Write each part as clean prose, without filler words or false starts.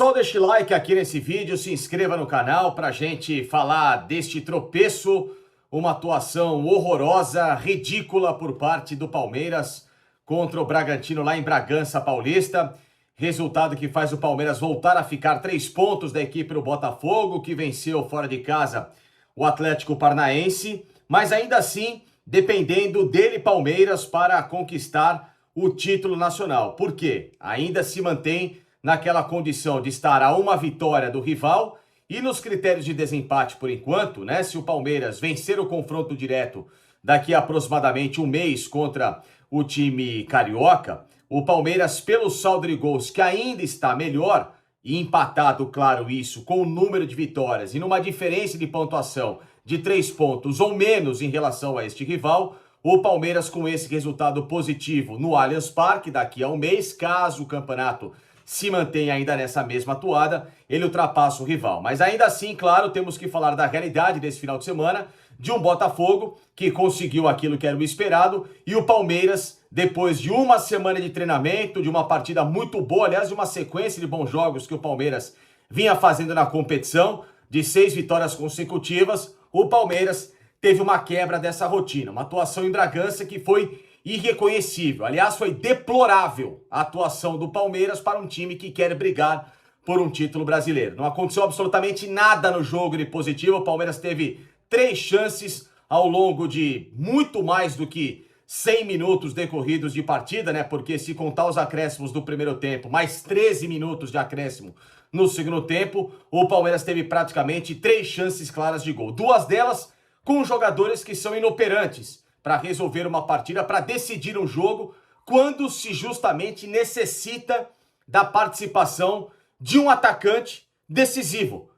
Pessoal, deixe like aqui nesse vídeo, se inscreva no canal para a gente falar deste tropeço, uma atuação horrorosa, ridícula por parte do Palmeiras contra o Bragantino lá em Bragança Paulista. Resultado que faz o Palmeiras voltar a ficar 3 pontos da equipe do Botafogo, que venceu fora de casa o Atlético Paranaense, mas ainda assim dependendo dele, Palmeiras, para conquistar o título nacional. Por quê? Ainda se mantém naquela condição de estar a uma vitória do rival e nos critérios de desempate por enquanto, né? Se o Palmeiras vencer o confronto direto daqui a aproximadamente um mês contra o time carioca, o Palmeiras, pelo saldo de gols que ainda está melhor e empatado, claro, isso, com o número de vitórias e numa diferença de pontuação de 3 pontos ou menos em relação a este rival, o Palmeiras, com esse resultado positivo no Allianz Parque daqui a um mês, caso o campeonato se mantenha ainda nessa mesma toada, ele ultrapassa o rival. Mas ainda assim, claro, temos que falar da realidade desse final de semana, de um Botafogo que conseguiu aquilo que era o esperado, e o Palmeiras, depois de uma semana de treinamento, de uma partida muito boa, aliás, de uma sequência de bons jogos que o Palmeiras vinha fazendo na competição, de 6 vitórias consecutivas, o Palmeiras teve uma quebra dessa rotina, uma atuação em Bragança que foi irreconhecível. Aliás, foi deplorável a atuação do Palmeiras para um time que quer brigar por um título brasileiro. Não aconteceu absolutamente nada no jogo de positivo. O Palmeiras teve 3 chances ao longo de muito mais do que 100 minutos decorridos de partida, né? Porque se contar os acréscimos do primeiro tempo, mais 13 minutos de acréscimo no segundo tempo, o Palmeiras teve praticamente 3 chances claras de gol. 2 delas com jogadores que são inoperantes para resolver uma partida, para decidir um jogo, quando se justamente necessita da participação de um atacante decisivo.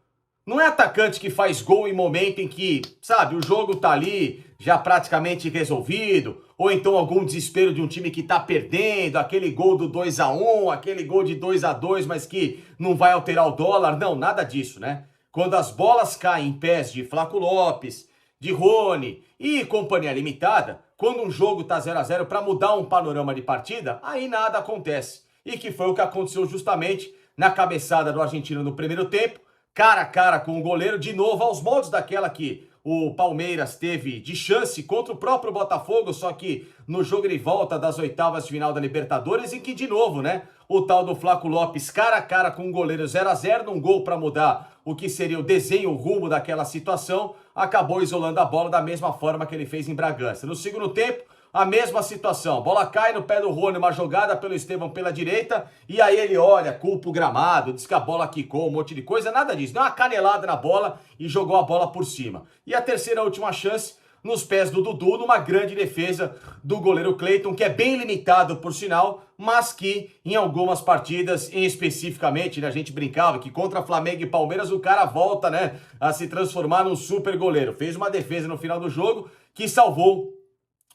Não é atacante que faz gol em momento em que, sabe, o jogo tá ali já praticamente resolvido, ou então algum desespero de um time que tá perdendo, aquele gol do 2-1, aquele gol de 2-2, mas que não vai alterar o dólar. Não, nada disso, né? Quando as bolas caem em pés de Flaco Lopes, de Rony e companhia limitada, quando um jogo tá 0-0 para mudar um panorama de partida, aí nada acontece. E que foi o que aconteceu justamente na cabeçada do argentino no primeiro tempo, cara a cara com o goleiro, de novo aos moldes daquela que o Palmeiras teve de chance contra o próprio Botafogo, só que no jogo de volta das oitavas de final da Libertadores, em que de novo, né, o tal do Flaco Lopes cara a cara com o goleiro 0-0, num gol para mudar o que seria o desenho, o rumo daquela situação, acabou isolando a bola da mesma forma que ele fez em Bragança. No segundo tempo, a mesma situação, bola cai no pé do Rony, uma jogada pelo Estevão pela direita, e aí ele olha, culpa o gramado, diz que a bola quicou, um monte de coisa, nada disso, deu uma canelada na bola e jogou a bola por cima. E a terceira última chance, nos pés do Dudu, numa grande defesa do goleiro Cleiton, que é bem limitado por sinal, mas que em algumas partidas, especificamente, né, a gente brincava que contra Flamengo e Palmeiras o cara volta, né, a se transformar num super goleiro. Fez uma defesa no final do jogo que salvou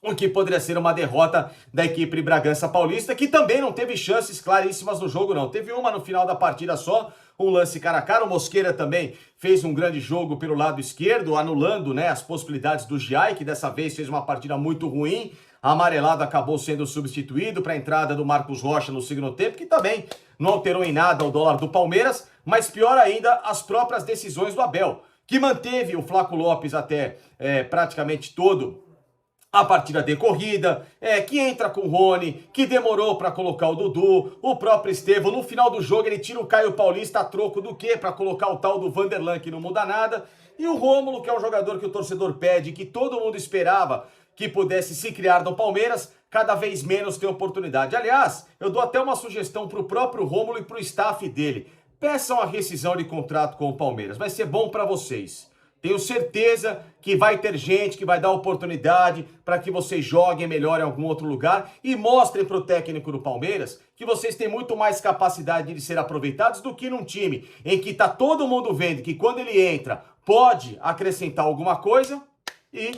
o que poderia ser uma derrota da equipe de Bragança Paulista, que também não teve chances claríssimas no jogo, não. Teve uma no final da partida só, um lance cara a cara. O Mosquera também fez um grande jogo pelo lado esquerdo, anulando, né, as possibilidades do Giai, que dessa vez fez uma partida muito ruim. A amarelado acabou sendo substituído para a entrada do Marcos Rocha no segundo tempo, que também não alterou em nada o dólar do Palmeiras, mas pior ainda, as próprias decisões do Abel, que manteve o Flaco Lopes até praticamente todo a partida decorrida, que entra com o Rony, que demorou para colocar o Dudu, o próprio Estevão. No final do jogo ele tira o Caio Paulista a troco do quê? Para colocar o tal do Vanderlan, que não muda nada. E o Rômulo, que é um jogador que o torcedor pede, que todo mundo esperava que pudesse se criar no Palmeiras, cada vez menos tem oportunidade. Aliás, eu dou até uma sugestão para o próprio Rômulo e para o staff dele. Peçam a rescisão de contrato com o Palmeiras, vai ser bom para vocês. Tenho certeza que vai ter gente que vai dar oportunidade para que vocês joguem melhor em algum outro lugar e mostrem para o técnico do Palmeiras que vocês têm muito mais capacidade de ser aproveitados do que num time em que está todo mundo vendo que quando ele entra pode acrescentar alguma coisa e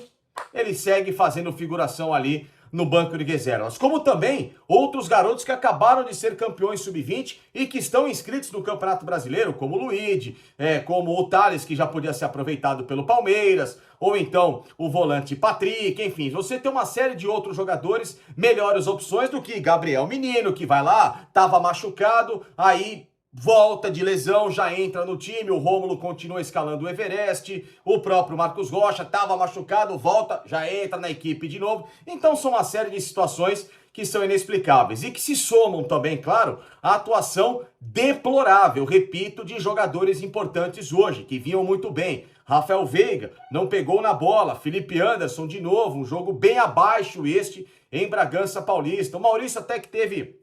ele segue fazendo figuração ali no banco de reservas. Como também outros garotos que acabaram de ser campeões sub-20 e que estão inscritos no Campeonato Brasileiro, como o Luigi, como o Thales, que já podia ser aproveitado pelo Palmeiras, ou então o volante Patrick, enfim, você tem uma série de outros jogadores, melhores opções do que Gabriel Menino, que vai lá, estava machucado, aí volta de lesão, já entra no time, o Rômulo continua escalando o Everest, o próprio Marcos Rocha estava machucado, volta, já entra na equipe de novo. Então são uma série de situações que são inexplicáveis e que se somam também, claro, à atuação deplorável, repito, de jogadores importantes hoje, que vinham muito bem. Rafael Veiga não pegou na bola, Felipe Anderson de novo, um jogo bem abaixo este em Bragança Paulista. O Maurício até que teve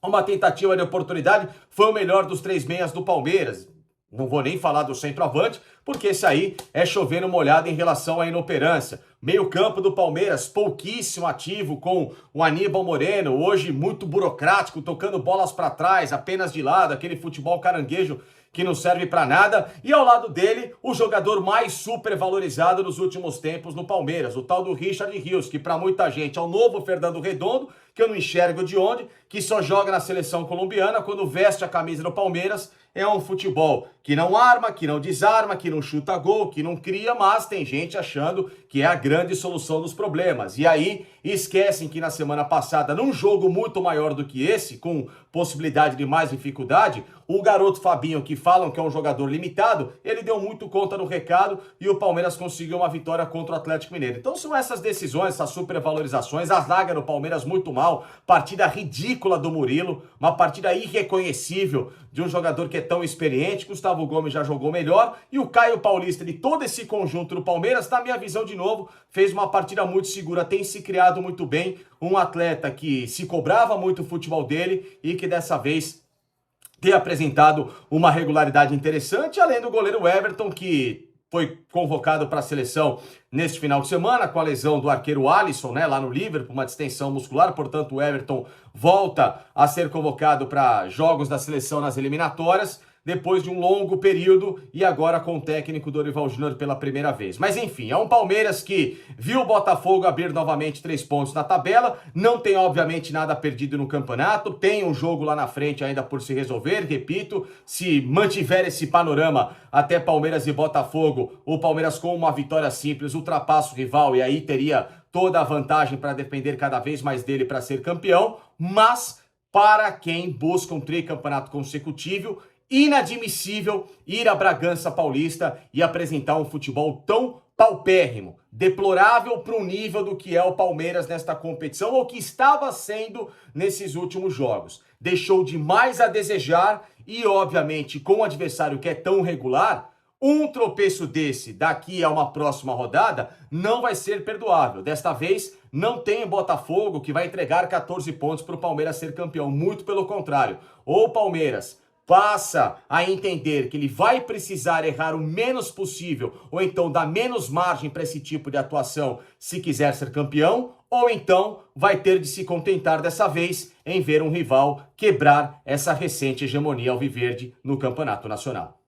uma tentativa de oportunidade, foi o melhor dos 3 meias do Palmeiras. Não vou nem falar do centroavante, porque esse aí é chovendo molhado em relação à inoperância. Meio campo do Palmeiras, pouquíssimo ativo com o Aníbal Moreno, hoje muito burocrático, tocando bolas para trás, apenas de lado, aquele futebol caranguejo que não serve para nada. E ao lado dele, o jogador mais supervalorizado nos últimos tempos no Palmeiras, o tal do Richard Rios, que para muita gente é o novo Fernando Redondo, que eu não enxergo de onde, que só joga na seleção colombiana, quando veste a camisa do Palmeiras. É um futebol que não arma, que não desarma, que não chuta gol, que não cria, mas tem gente achando que é a grande solução dos problemas. E aí esquecem que na semana passada, num jogo muito maior do que esse, com possibilidade de mais dificuldade, o garoto Fabinho, que falam que é um jogador limitado, ele deu muito conta no recado e o Palmeiras conseguiu uma vitória contra o Atlético Mineiro. Então são essas decisões, essas supervalorizações, a zaga do Palmeiras muito mal, partida ridícula do Murilo, uma partida irreconhecível de um jogador que é tão experiente. Gustavo Gomes já jogou melhor e o Caio Paulista, de todo esse conjunto do Palmeiras, na minha visão de novo, fez uma partida muito segura, tem se criado muito bem, um atleta que se cobrava muito o futebol dele e que dessa vez tem apresentado uma regularidade interessante, além do goleiro Everton, que foi convocado para a seleção neste final de semana, com a lesão do arqueiro Alisson, né, lá no Liverpool, uma distensão muscular. Portanto, o Everton volta a ser convocado para jogos da seleção nas eliminatórias, depois de um longo período, e agora com o técnico Dorival Júnior pela primeira vez. Mas enfim, é um Palmeiras que viu o Botafogo abrir novamente 3 pontos na tabela, não tem obviamente nada perdido no campeonato, tem um jogo lá na frente ainda por se resolver, repito, se mantiver esse panorama até Palmeiras e Botafogo, o Palmeiras com uma vitória simples ultrapassa o rival e aí teria toda a vantagem para depender cada vez mais dele para ser campeão, mas para quem busca um tricampeonato consecutivo, inadmissível ir a Bragança Paulista e apresentar um futebol tão paupérrimo, deplorável para o nível do que é o Palmeiras nesta competição, ou que estava sendo nesses últimos jogos. Deixou demais a desejar e, obviamente, com um adversário que é tão regular, um tropeço desse daqui a uma próxima rodada não vai ser perdoável. Desta vez, não tem Botafogo que vai entregar 14 pontos para o Palmeiras ser campeão. Muito pelo contrário. Ou o Palmeiras passa a entender que ele vai precisar errar o menos possível, ou então dar menos margem para esse tipo de atuação se quiser ser campeão, ou então vai ter de se contentar dessa vez em ver um rival quebrar essa recente hegemonia alviverde no Campeonato Nacional.